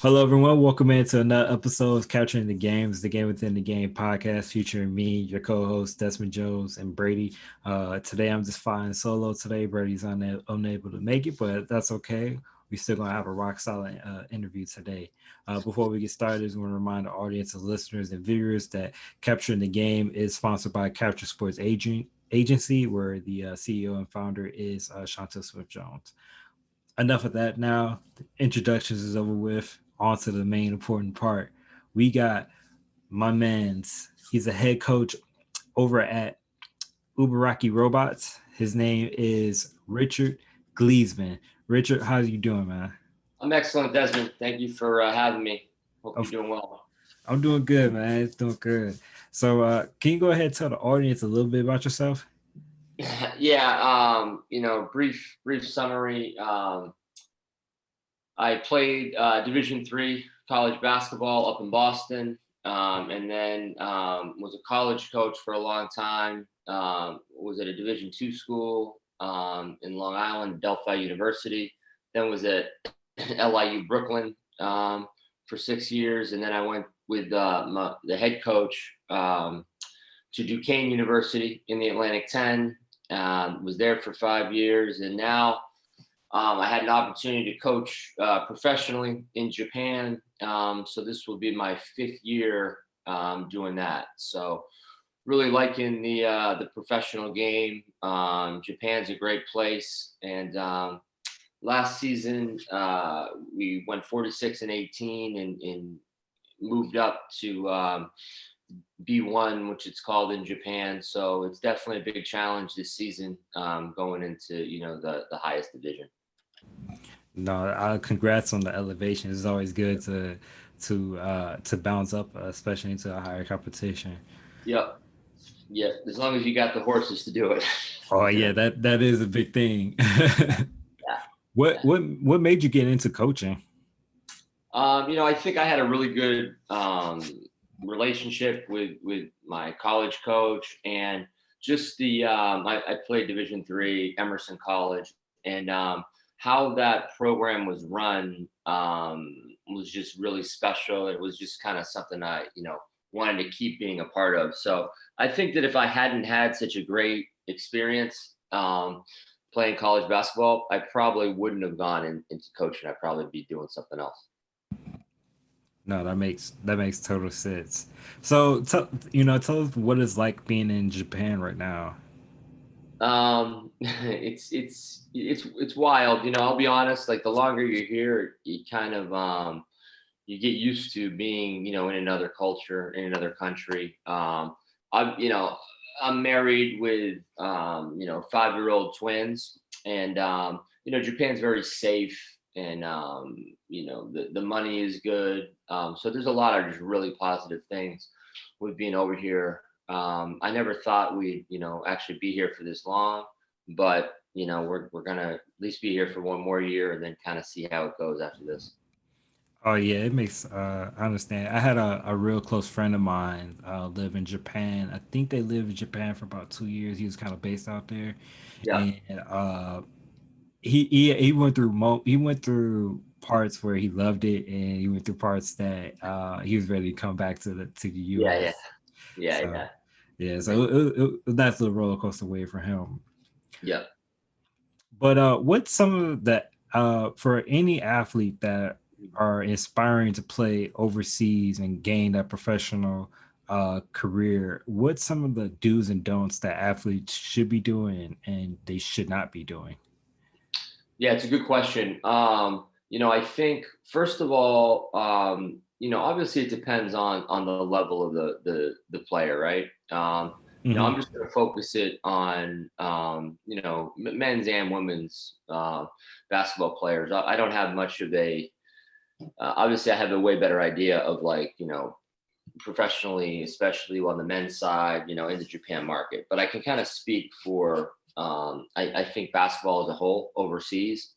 Hello, everyone. Welcome into another episode of Capturing the Games, the Game Within the Game podcast, featuring me, your co-host Desmond Jones and Brady. Today, I'm just flying solo. Today, Brady's unable to make it, but that's okay. We're still gonna have a rock solid interview today. Before we get started, I just want to remind the audience of listeners and viewers that Capturing the Game is sponsored by Capture Sports Agency, where the CEO and founder is Chantel Swift Jones. Enough of that now. The introductions is over with. On to the main important part. We got my man's, he's a head coach over at Ibaraki Robots. His name is Richard Glesmann. Richard, how you doing, man? I'm excellent, Desmond. Thank you for having me. Hope you're Of, doing well. I'm doing good, man. It's doing good. So, can you go ahead and tell the audience a little bit about yourself? Yeah, brief summary. I played Division III college basketball up in Boston, and then was a college coach for a long time. Was at a Division II school in Long Island, Delphi University. Then was at LIU Brooklyn for 6 years, and then I went with the head coach to Duquesne University in the Atlantic 10. Was there for 5 years, and now I had an opportunity to coach professionally in Japan. So this will be my 5th year doing that. So really liking the professional game. Japan's a great place, and last season we went 46-18 and moved up to B1, which it's called in Japan. So it's definitely a big challenge this season, going into the highest division. No, congrats on the elevation. It's always good to bounce up, especially into a higher competition. Yep. Yeah, as long as you got the horses to do it. Oh yeah, that is a big thing. Yeah, what yeah. what what made you get into coaching? I think I had a really good relationship with my college coach, and just I played Division III Emerson College, and how that program was run was just really special. It was just kind of something I wanted to keep being a part of. So I think that if I hadn't had such a great experience playing college basketball, I probably wouldn't have gone into coaching. I'd probably be doing something else. No, that makes total sense. So, tell us what it's like being in Japan right now. It's wild. I'll be honest. Like the longer you're here, you kind of you get used to being in another culture, in another country. I'm married with 5-year-old twins, and Japan's very safe, and the money is good. So there's a lot of just really positive things with being over here. I never thought we'd actually be here for this long, but we're gonna at least be here for one more year and then kind of see how it goes after this. Oh yeah, it makes I understand. I had a real close friend of mine live in Japan. I think they lived in Japan for about 2 years. He was kind of based out there, Yeah. and he went through he went through parts where he loved it, and he went through parts that he was ready to come back to the Yeah, yeah, U.S. yeah, So yeah. yeah, Makes so that's a roller coaster way for him. Yeah. But what's some of the for any athlete that are inspiring to play overseas and gain that professional career? What's some of the do's and don'ts that athletes should be doing and they should not be doing? Yeah, it's a good question. I think first of all, obviously it depends on the level of the player, right? I'm Hmm. just going to focus it on men's and women's basketball players. I don't have much of a obviously I have a way better idea of like professionally, especially on the men's side, in the Japan market. But I can kind of speak for I think basketball as a whole overseas.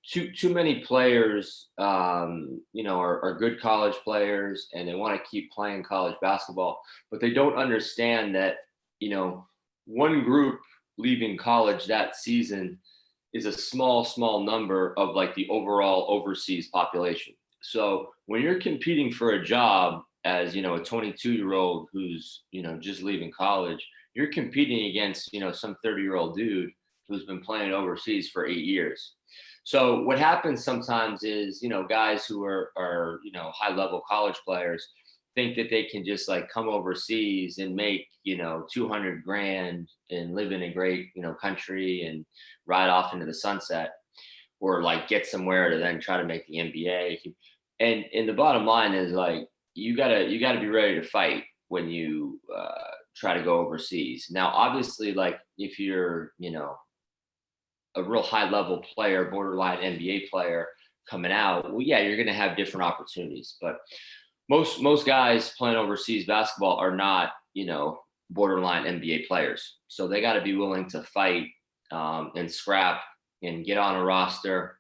Too many players, are good college players and they want to keep playing college basketball, but they don't understand that you know one group leaving college that season is a small number of like the overall overseas population. So when you're competing for a job as, a 22-year-old who's, just leaving college, you're competing against, some 30-year-old dude who's been playing overseas for 8 years. So what happens sometimes is, guys who are, high level college players think that they can just like come overseas and make, 200 grand and live in a great, country and ride off into the sunset, or like get somewhere to then try to make the NBA. And the bottom line is like you gotta be ready to fight when you try to go overseas. Now, obviously, like if you're a real high level player, borderline NBA player coming out, well, yeah, you're gonna have different opportunities. But most guys playing overseas basketball are not borderline NBA players, so they got to be willing to fight and scrap and get on a roster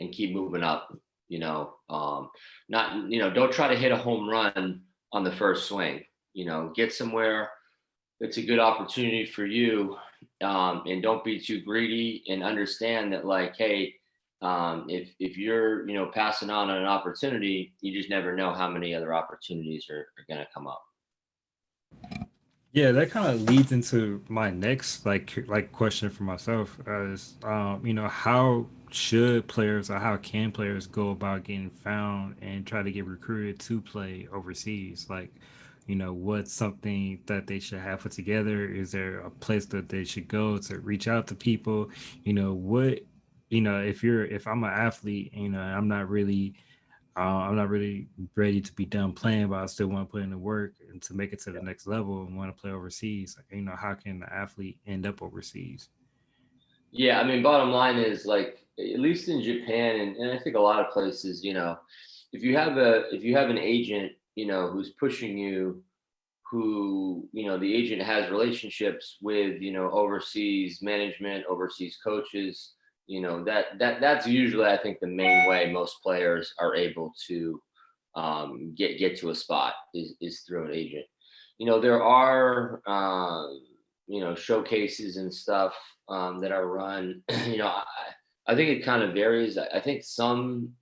and keep moving up. Not don't try to hit a home run on the first swing. Get somewhere that's a good opportunity for you, and don't be too greedy. And understand that, like, hey, if you're passing on an opportunity, you just never know how many other opportunities are going to come up. Yeah, that kind of leads into my next question for myself is how should players or how can players go about getting found and try to get recruited to play overseas? Like, what's something that they should have put together? Is there a place that they should go to reach out to people? What if I'm an athlete, I'm not really ready to be done playing, but I still want to put in the work and to make it to the next level and want to play overseas. How can the athlete end up overseas? Yeah, I mean, bottom line is like at least in Japan and I think a lot of places, if you have an agent, who's pushing you, who the agent has relationships with overseas management, overseas coaches, that's usually, I think, the main way most players are able to get to a spot is through an agent. There are showcases and stuff that are run. I think it kind of varies. I think some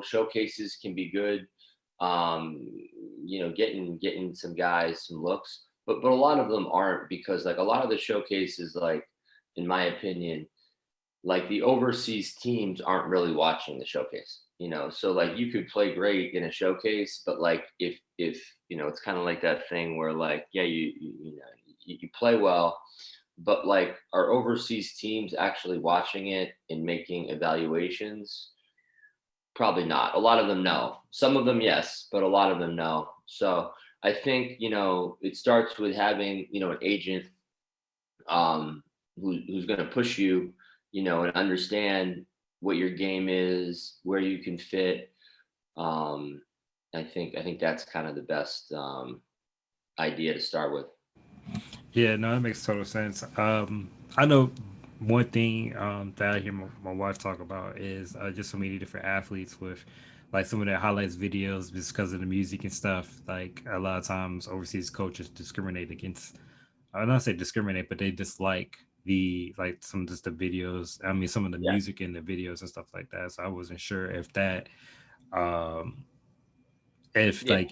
showcases can be good, um, getting some guys some looks, but a lot of them aren't, because like a lot of the showcases, like in my opinion, like the overseas teams aren't really watching the showcase. So like you could play great in a showcase, but like if it's kind of like that thing where like, yeah, you play well, but like are overseas teams actually watching it and making evaluations? Probably not. A lot of them no. Some of them yes, but a lot of them no. So I think it starts with having an agent, who's going to push you, and understand what your game is, where you can fit. Um, I think that's kind of the best idea to start with. Yeah, no, that makes total sense. I know one thing that I hear my wife talk about is just so many different athletes with like some of their highlights videos just because of the music and stuff. Like a lot of times overseas coaches discriminate against, I don't say discriminate, but they dislike the like some just the videos. I mean, some of the Yeah. music in the videos and stuff like that. So I wasn't sure if that, um, if Yeah. like,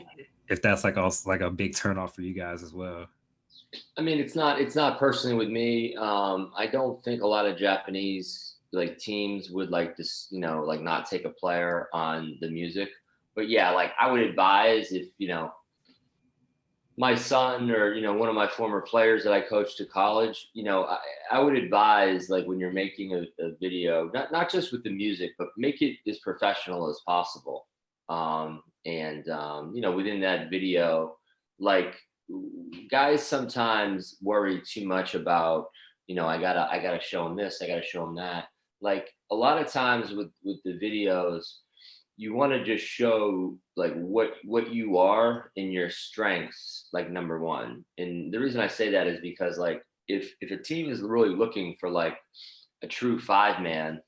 if that's like also like a big turnoff for you guys as well. I mean, it's not personally with me. I don't think a lot of Japanese like teams would like this, like not take a player on the music. But yeah, like I would advise if my son or one of my former players that I coached to college, I would advise, like when you're making a video, not just with the music, but make it as professional as possible. And within that video, like guys sometimes worry too much about, I gotta show them this, I gotta show them that. Like a lot of times with the videos, you want to just show like what you are and your strengths, like number one. And the reason I say that is because like if a team is really looking for like a true five man,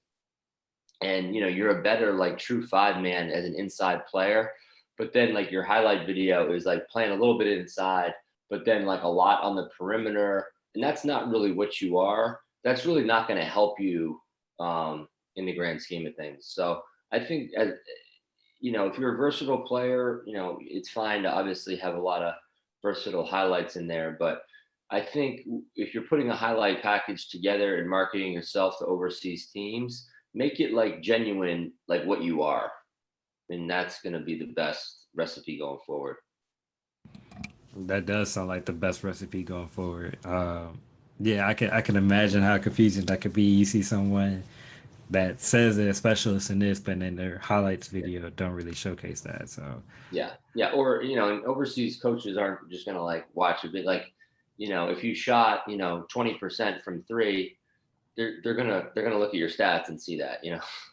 and you're a better like true five man as an inside player, but then like your highlight video is like playing a little bit inside, but then like a lot on the perimeter, and that's not really what you are. That's really not going to help you in the grand scheme of things. So I think if you're a versatile player, it's fine to obviously have a lot of versatile highlights in there. But I think if you're putting a highlight package together and marketing yourself to overseas teams, make it like genuine, like what you are. And that's going to be the best recipe going forward. That does sound like the best recipe going forward. Yeah, I can imagine how confusing that could be. You see someone that says they're a specialist in this, but in their highlights video don't really showcase that. So Yeah. Yeah. Or, and overseas coaches aren't just going to like watch a bit like, if you shot, 20% from three, they're gonna look at your stats and see that.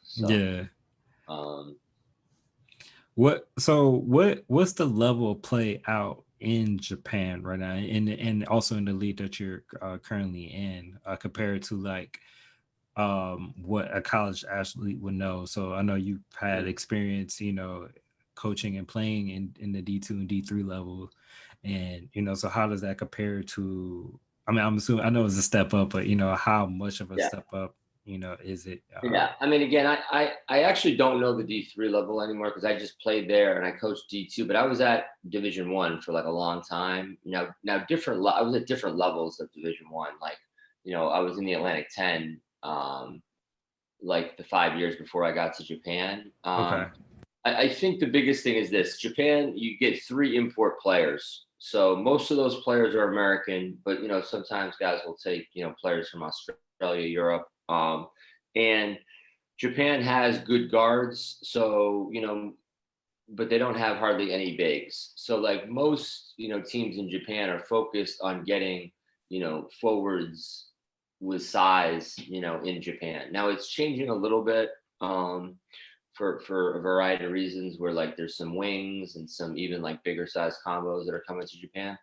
So yeah, um what's the level of play out in Japan right now, and also in the league that you're currently in, compared to like what a college athlete would know. So I know you've had mm, experience, coaching and playing in the D2 and D3 level, and so how does that compare to? I mean, I'm assuming I know it's a step up, but how much of a yeah. step up, is it? Yeah, I mean, again, I actually don't know the D3 level anymore because I just played there and I coached D2, but I was at Division 1 for like a long time. Now I was at different levels of Division 1. Like, I was in the Atlantic 10, like the 5 years before I got to Japan. Okay. I think the biggest thing is this: Japan, you get three import players. So most of those players are American, but sometimes guys will take players from Australia, Europe, and Japan has good guards. So but they don't have hardly any bigs. So like most teams in Japan are focused on getting forwards with size in Japan. Now it's changing a little bit. For a variety of reasons where like there's some wings and some even like bigger size combos that are coming to Japan.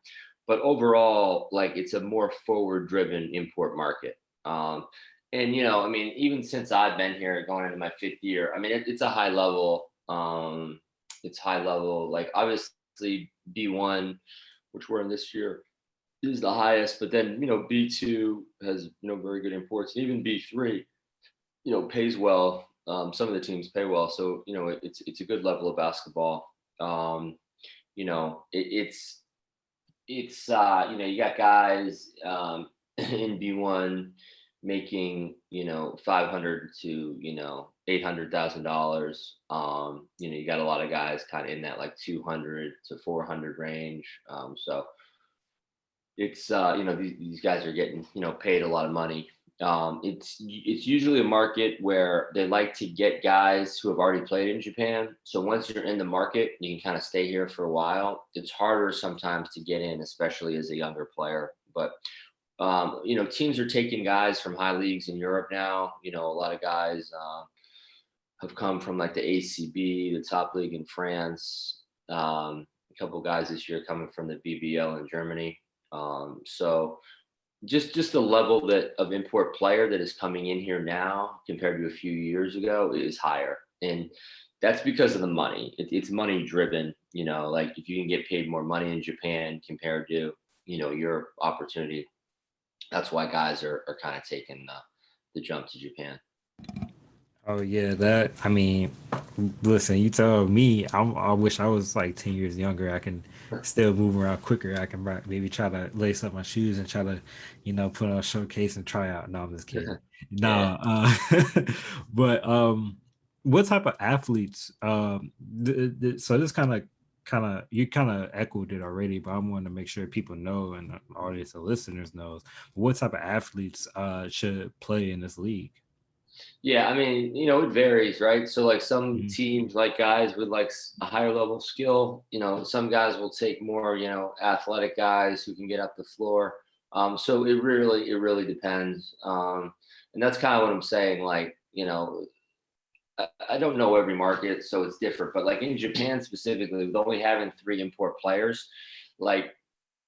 But overall, like it's a more forward driven import market. And I mean, even since I've been here going into my fifth year, I mean it's a high level. It's high level, like obviously B1, which we're in this year, is the highest, but then B2 has very good imports, and even B3 pays well. Some of the teams pay well, so it's a good level of basketball. It's you got guys in B1 making 500 to $800,000. You got a lot of guys kind of in that like 200 to 400 range. So it's these guys are getting paid a lot of money. It's usually a market where they like to get guys who have already played in Japan. So once you're in the market, you can kind of stay here for a while. It's harder sometimes to get in, especially as a younger player. But teams are taking guys from high leagues in Europe now. A lot of guys have come from like the ACB, the top league in France. A couple guys this year coming from the BBL in Germany. So just the level of import player that is coming in here now compared to a few years ago is higher, and that's because of the money. It's money driven. Like if you can get paid more money in Japan compared to your opportunity, that's why guys are kind of taking the jump to Japan. Oh yeah, that I mean, listen, you tell me. I wish I was like 10 years younger. I can still move around quicker. I can maybe try to lace up my shoes and try to, put on a showcase and try out. No, I'm just kidding. Yeah. No, but what type of athletes? So this kind of you kind of echoed it already, but I want to make sure people know and the audience, the listeners knows what type of athletes should play in this league. Yeah, I mean, it varies, right? So like some Mhm. teams like guys with like a higher level of skill, some guys will take more, athletic guys who can get up the floor. So it really depends. And that's kind of what I'm saying. Like, I don't know every market, so it's different. But like in Japan specifically, with only having three import players, like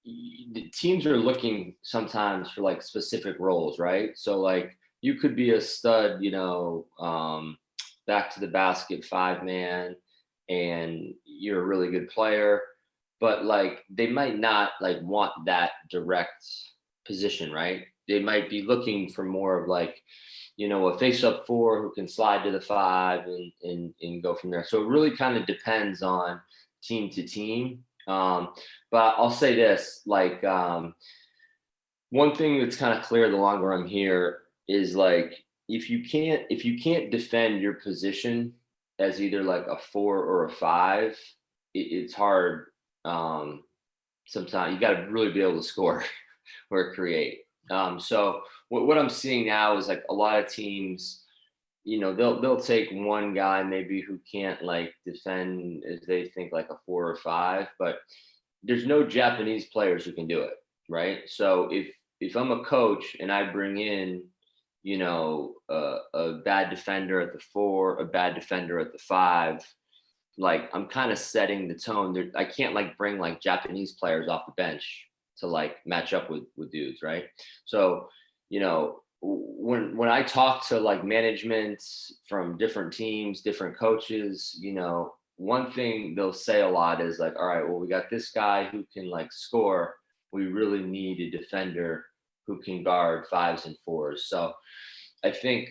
the teams are looking sometimes for like specific roles, right? So like you could be a stud, back to the basket 5 man, and you're a really good player, but like they might not like want that direct position, right? They might be looking for more of like a face-up four who can slide to the five and go from there. So it really kind of depends on team to team. But I'll say this, like one thing that's kind of clear the longer I'm here is like if you can't defend your position as either like a four or a five, it's hard. Sometimes you got to really be able to score or create. So what I'm seeing now is like a lot of teams, they'll take one guy maybe who can't like defend as they think like a four or five, but there's no Japanese players who can do it, right? So if I'm a coach and I bring in, a bad defender at the four, a bad defender at the five, like I'm kind of setting the tone. I can't like bring like Japanese players off the bench to like match up with dudes, right? So, when I talk to like management from different teams, different coaches, one thing they'll say a lot is like, all right, well, we got this guy who can like score. We really need a defender who can guard fives and fours. So I think,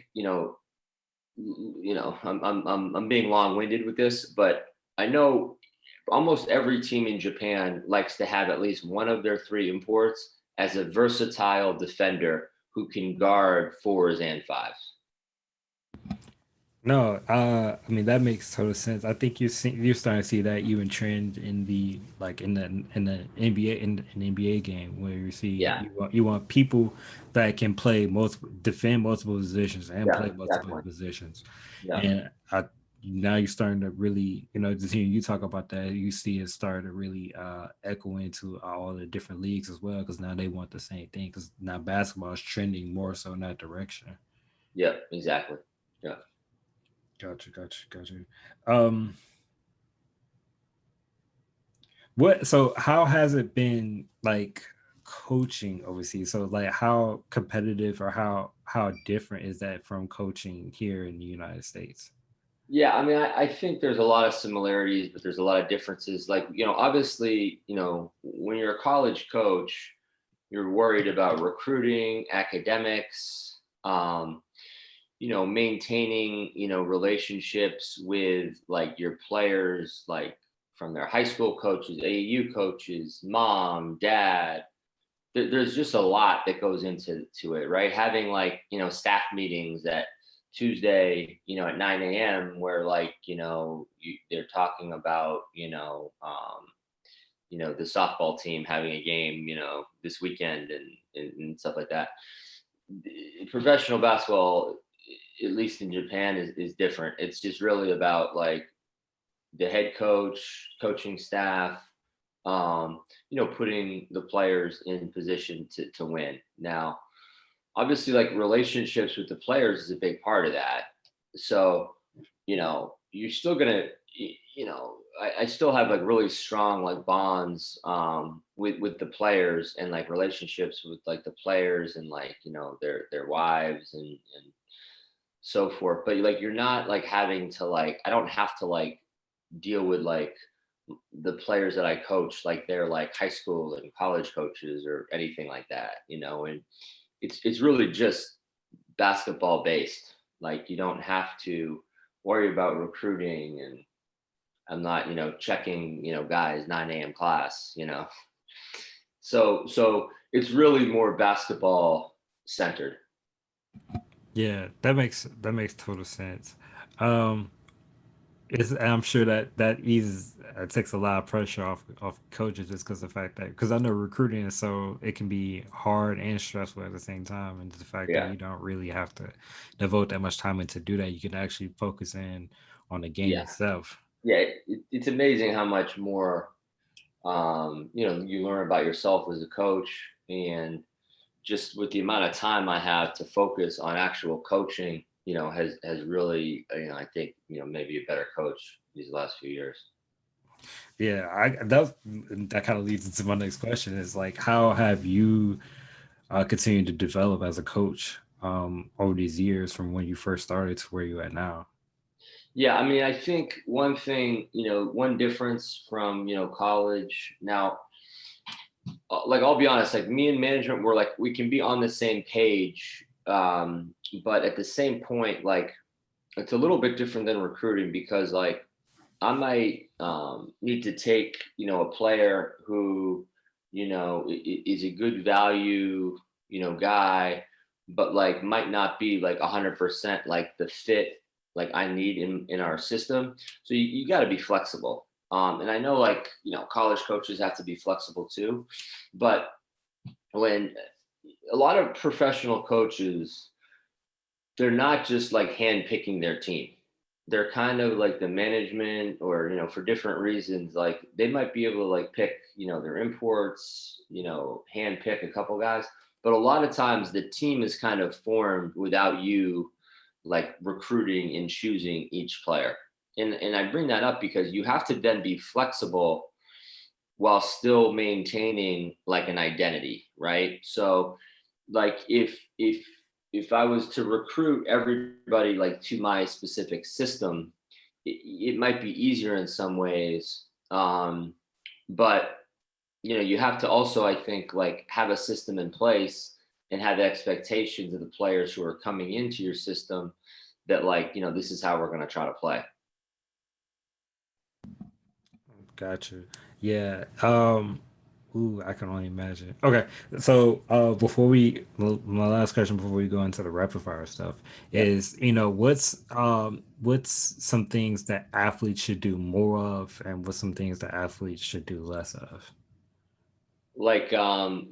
I'm being long-winded with this, but I know almost every team in Japan likes to have at least one of their three imports as a versatile defender who can guard fours and fives. No, I mean that makes total sense. I think you're starting to see that even trend in the like in the NBA in an NBA game where you see Yeah, you want people that can play multiple defend multiple positions and yeah, play multiple definitely. positions, Yeah, and now you're starting to really just hearing you talk about that you see it start to really echo into all the different leagues as well because now they want the same thing because now basketball is trending more so in that direction. yeah, exactly. Yeah. Gotcha. Um, what? So, how has it been like coaching overseas? So, like, how competitive or how different is that from coaching here in the United States? Yeah, I mean, I think there's a lot of similarities, but there's a lot of differences. Like, obviously, when you're a college coach, you're worried about recruiting, academics, maintaining, relationships with like your players, like from their high school coaches, AAU coaches, mom, dad. There's just a lot that goes into it, right? Having like, staff meetings at Tuesday, at 9 a.m. where like, they're talking about, the softball team having a game, this weekend and stuff like that. Professional basketball, at least in Japan, is different. It's just really about like the head coach, coaching staff, putting the players in position to win. Now, obviously, like relationships with the players is a big part of that. So, you're still gonna, I still have like really strong like bonds with the players and like relationships with like the players and like their wives and so forth. But like you're not like having to like I don't have to like deal with like the players that I coach like they're like high school and college coaches or anything like that, and it's really just basketball based. Like you don't have to worry about recruiting and I'm not, checking, guys 9 a.m. class. So it's really more basketball centered. Yeah, that makes total sense. Um, I'm sure that eases takes a lot of pressure off coaches just because the fact that because I know recruiting is so it can be hard and stressful at the same time, and the fact that Yeah. you don't really have to devote that much time into do that, you can actually focus in on the game Yeah. itself. Yeah. It's amazing how much more, you learn about yourself as a coach and just with the amount of time I have to focus on actual coaching, has really, I think, maybe a better coach these last few years. Yeah, that kind of leads into my next question is like how have you continued to develop as a coach over these years from when you first started to where you at now? Yeah, I mean, I think one thing, one difference from, college now, like I'll be honest, like me and management, we're like we can be on the same page but at the same point, like it's a little bit different than recruiting because like I might need to take, a player who, is a good value, guy, but like might not be like 100% like the fit like I need in our system. So you got to be flexible. And I know like, college coaches have to be flexible too, but when a lot of professional coaches, they're not just like hand picking their team. They're kind of like the management or, for different reasons, like they might be able to like pick, their imports, hand pick a couple guys. But a lot of times the team is kind of formed without you like recruiting and choosing each player. And I bring that up because you have to then be flexible while still maintaining like an identity, right? So like if I was to recruit everybody like to my specific system, it might be easier in some ways. But you have to also, I think, like have a system in place and have expectations of the players who are coming into your system that like, this is how we're going to try to play. Gotcha. Yeah. Ooh, I can only imagine. Okay, so before my last question before we go into the rapid fire stuff Yeah. is, what's some things that athletes should do more of, and what's some things that athletes should do less of? Like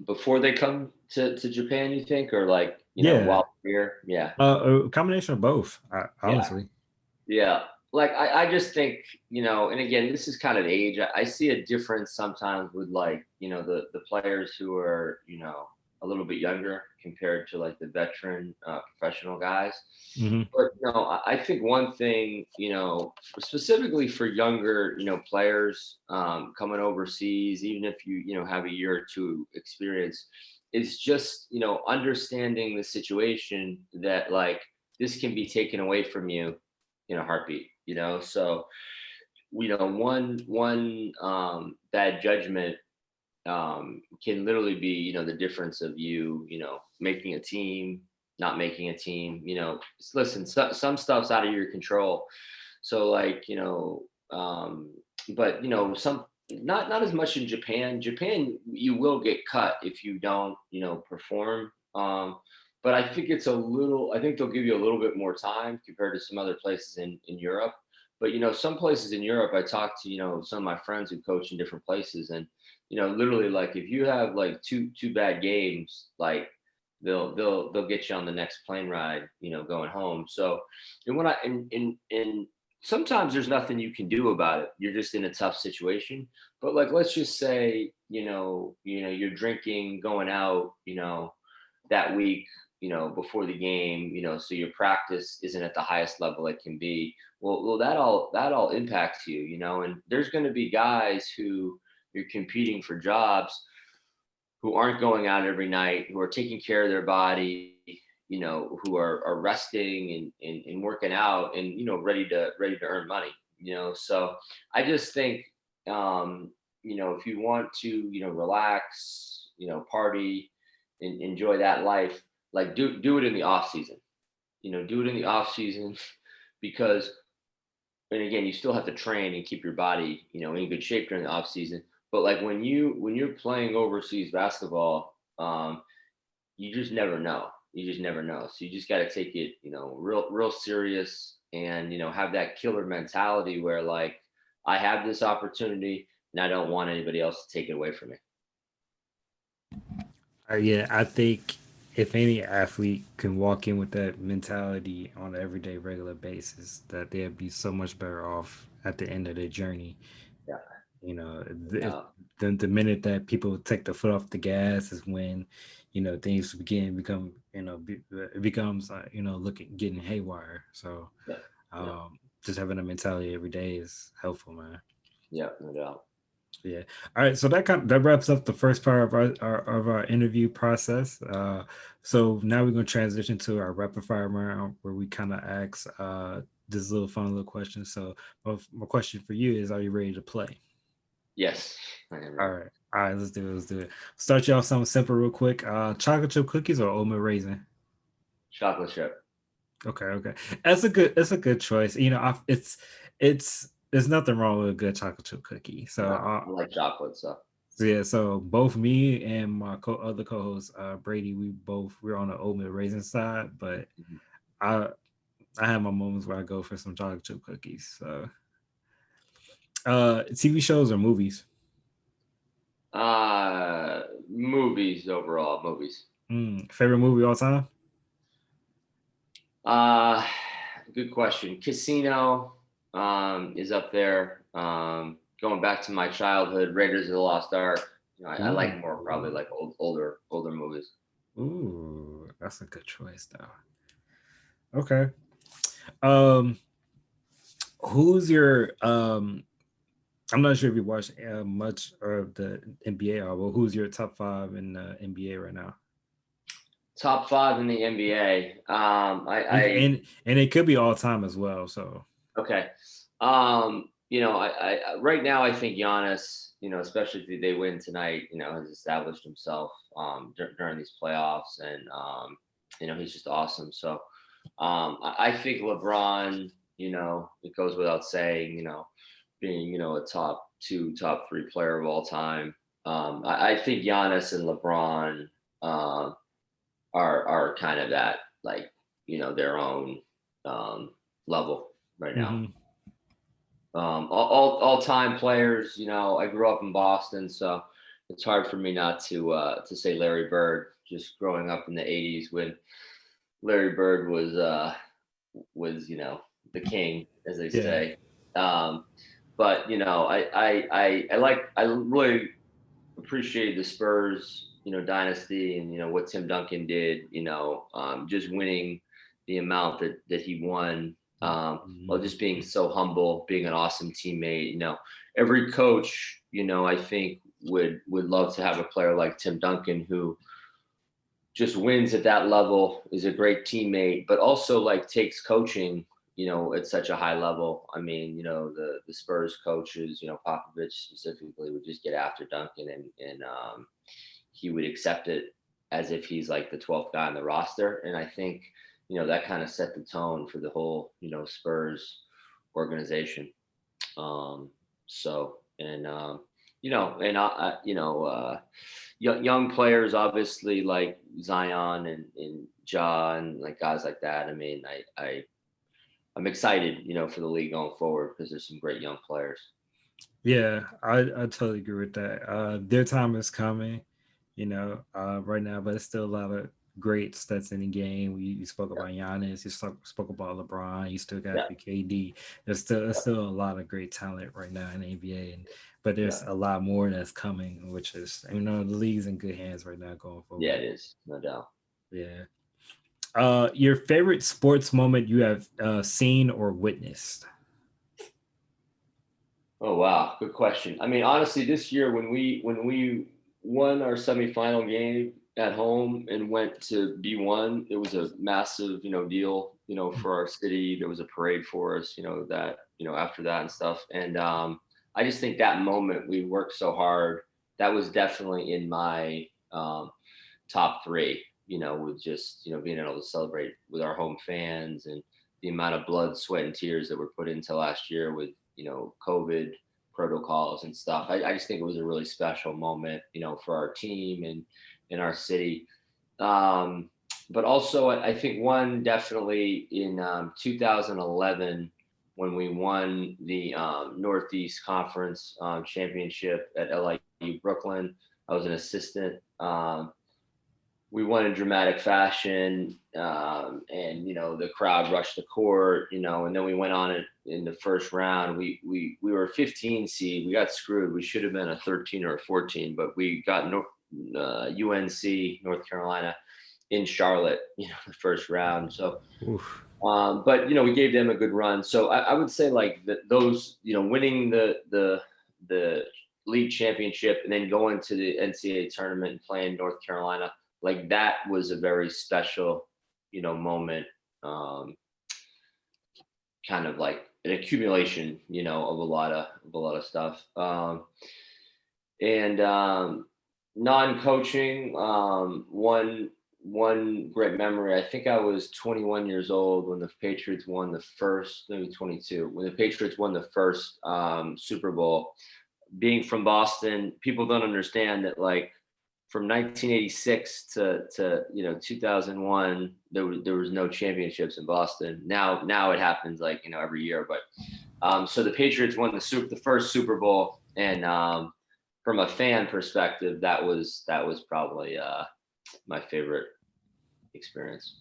before they come to Japan, you think, or like, Yeah, while they're here? Yeah. a combination of both, Yeah. honestly. Yeah. Like I just think, and again, this is kind of age. I see a difference sometimes with like, the players who are, a little bit younger compared to like the veteran professional guys. Hmm. But I think one thing, specifically for younger, players coming overseas, even if you, have a year or two experience, is just, understanding the situation that like this can be taken away from you in a heartbeat, so one bad judgment can literally be, the difference of you, making a team, not making a team. Listen, some stuff's out of your control. So like, but some not as much in Japan. Japan, you will get cut if you don't, perform. But I think it's a little. I think they'll give you a little bit more time compared to some other places in Europe. But some places in Europe, I talked to some of my friends who coach in different places, and literally like if you have like two bad games, like they'll get you on the next plane ride, going home. So and when I and sometimes there's nothing you can do about it. You're just in a tough situation. But like let's just say, you're drinking, going out, that week, before the game, so your practice isn't at the highest level it can be. Well, that all impacts you, and there's going to be guys who you're competing for jobs who aren't going out every night, who are taking care of their body, who are resting and working out and ready to earn money. So I just think if you want to, relax, party and enjoy that life, like do it in the off season. Do it in the off season because and again, you still have to train and keep your body, in good shape during the off season. But like when you're playing overseas basketball, you just never know. You just never know. So you just got to take it, real serious, and have that killer mentality where like I have this opportunity and I don't want anybody else to take it away from me. Yeah, I think if any athlete can walk in with that mentality on an everyday, regular basis, that they'll be so much better off at the end of their journey. Yeah. You know, Yeah. the minute that people take the foot off the gas is when, things become, it becomes, looking getting haywire. So, Yeah. Yeah. just having a mentality every day is helpful, man. Yeah. No doubt. Yeah. All right. So that wraps up the first part of our interview process. So now we're gonna transition to our rapid fire round where we kind of ask this little fun little question. So my question for you is, are you ready to play? Yes. I am All ready. right. All right. Let's do it. Start you off something simple real quick. Chocolate chip cookies or oatmeal raisin? Chocolate chip. Okay. That's a good choice. There's nothing wrong with a good chocolate chip cookie. No, I like chocolate, so. So yeah, so both me and my other co-host Brady, we're on the oatmeal raisin side, but Mhm. I I have my moments where I go for some chocolate chip cookies. So TV shows or movies? Movies overall, movies. Favorite movie all time? Uh, Good question. Casino is up there. Going back to my childhood, Raiders of the Lost Ark. I like more probably Ooh. like older movies. Ooh, that's a good choice though. Okay. Um who's your I'm not sure if you watch much of the NBA, but who's your top five in the NBA right now? Top five in the NBA. And it could be all time as well. So Okay. Right now I think Giannis, especially if they win tonight, has established himself during these playoffs, and he's just awesome. So I think LeBron, it goes without saying, being a top two, top three player of all time. I think Giannis and LeBron uh, are kind of that, like, their own um, level right now. mhm. All time players. I grew up in Boston, so it's hard for me not to say Larry Bird. Just growing up in the '80s when Larry Bird was the king, as they Yeah. say. Um, but I really appreciate the Spurs dynasty, and what Tim Duncan did. Just winning the amount that he won. While Mhm. just being so humble, being an awesome teammate. Every coach, I think would love to have a player like Tim Duncan who just wins at that level, is a great teammate, but also like takes coaching, at such a high level. I mean, the Spurs coaches, Popovich specifically, would just get after Duncan, and he would accept it as if he's like the 12th guy on the roster. And I think, that kind of set the tone for the whole, Spurs organization. Um, so, and, and young players, obviously, like Zion and Ja and like guys like that. I mean, I'm excited, for the league going forward because there's some great young players. Yeah, I totally agree with that. Their time is coming, right now, but it's still a lot of greats that's in the game. You spoke Yeah, about Giannis, you spoke about LeBron, you still got yeah, your KD. There's still a lot of great talent right now in the NBA, but yeah, there's a lot more that's coming, which is the league's in good hands right now going yeah. forward. It is, no doubt. Yeah. Your favorite sports moment you have seen or witnessed? Oh wow, good question. I mean, honestly, this year when we won our semifinal game at home and went to B1, it was a massive, deal, for our city. There was a parade for us, that, after that and stuff. And I just think that moment we worked so hard. That was definitely in my top three, with just, being able to celebrate with our home fans, and the amount of blood, sweat, and tears that were put into last year with, COVID protocols and stuff. I just think it was a really special moment, for our team and in our city. Um, but also, I think one definitely in 2011 when we won the Northeast Conference championship at LIU Brooklyn. I was an assistant. We won in dramatic fashion, and the crowd rushed the court, and then we went on it in the first round. We were a 15 seed. We got screwed. We should have been a 13 or a 14, but we got UNC, North Carolina, in Charlotte, the first round. So, Oof. but we gave them a good run. So I would say like those, winning the league championship and then going to the NCAA tournament and playing North Carolina, like that was a very special, moment. Um, Kind of like an accumulation, of a lot of stuff. And non-coaching, one one great memory. I think I was 21 years old when the Patriots won the first, maybe 22, when the Patriots won the first Super Bowl. Being from Boston, people don't understand that like from 1986 to 2001, there was no championships in Boston. Now it happens like every year. But so the Patriots won the first Super Bowl, and from a fan perspective, that was probably my favorite experience.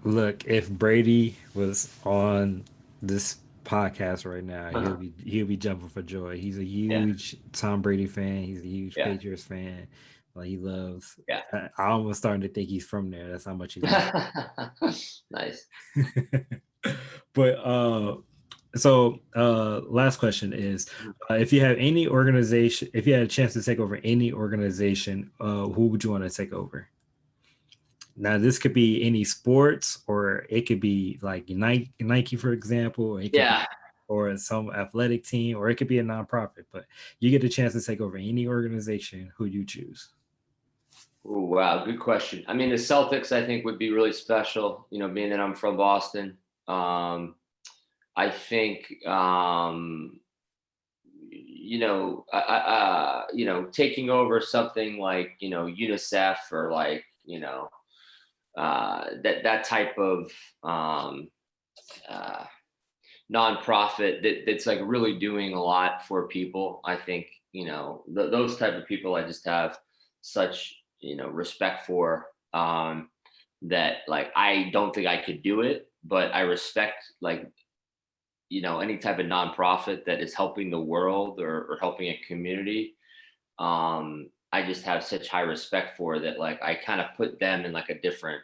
Look, if Brady was on this podcast right now, he'll be jumping for joy. He's a Yeah, huge Tom Brady fan. He's a huge yeah, Patriots fan. Like he loves. yeah. I almost starting to think he's from there. That's how much he loves. Nice. But so last question is, if you have any organization, if you had a chance to take over any organization, who would you want to take over? Now, this could be any sports, or it could be like Nike, for example, or it could be Yeah. or some athletic team, or it could be a nonprofit. But you get a chance to take over any organization, who you choose. Ooh, wow, good question. I mean, the Celtics, I think, would be really special. Being that I'm from Boston, I think, taking over something like UNICEF, or like that type of uh, nonprofit that's like really doing a lot for people. I think those type of people I just have such respect for, that like I don't think I could do it, but I respect like any type of nonprofit that is helping the world, or helping a community. I just have such high respect for that. Like I kind of put them in like a different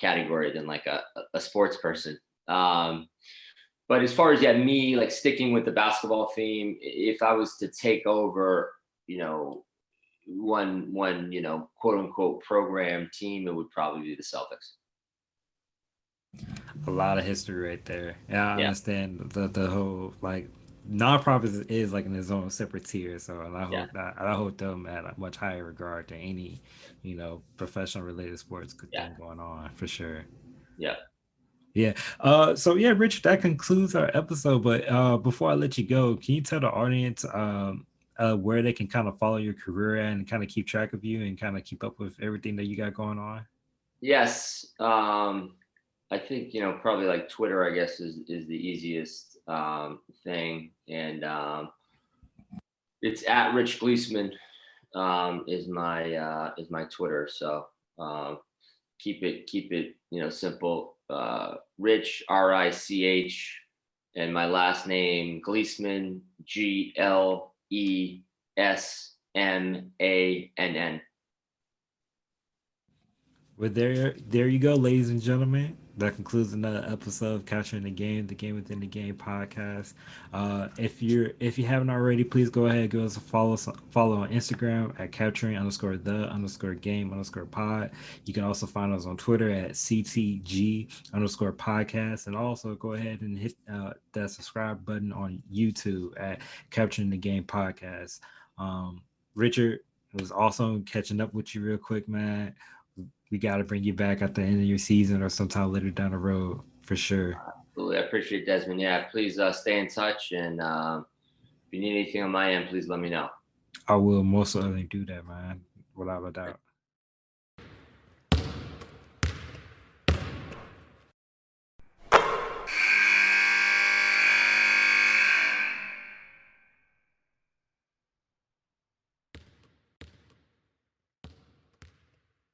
category than like a sports person. But as far as me like sticking with the basketball theme, if I was to take over, one quote unquote program team, it would probably be the Celtics. A lot of history right there. Yeah, I Yeah, understand the whole like nonprofits is like in its own separate tier. So, and yeah, I hope them at a much higher regard to any professional related sports yeah, thing going on for sure. yeah. Yeah. So yeah, Richard, that concludes our episode. But before I let you go, can you tell the audience where they can kind of follow your career and kind of keep track of you and kind of keep up with everything that you got going on? Yes. I think probably like Twitter, I guess, is the easiest thing, and it's at Rich Glesmann, is my Twitter. So um, keep it simple. Rich, RICH, and my last name Glesmann, GLESMANN. Well, there you go, ladies and gentlemen. That concludes another episode of Capturing the Game Within the Game podcast. If you haven't already, please go ahead, give us a follow on Instagram at capturing_the_game_pod. You can also find us on Twitter at CTG_podcast, and also go ahead and hit that subscribe button on YouTube at Capturing the Game podcast. Richard, it was awesome catching up with you real quick, man. We got to bring you back at the end of your season or sometime later down the road for sure. Absolutely. I appreciate it, Desmond. Yeah, please stay in touch, and if you need anything on my end, please let me know. I will most certainly do that, man, without a doubt.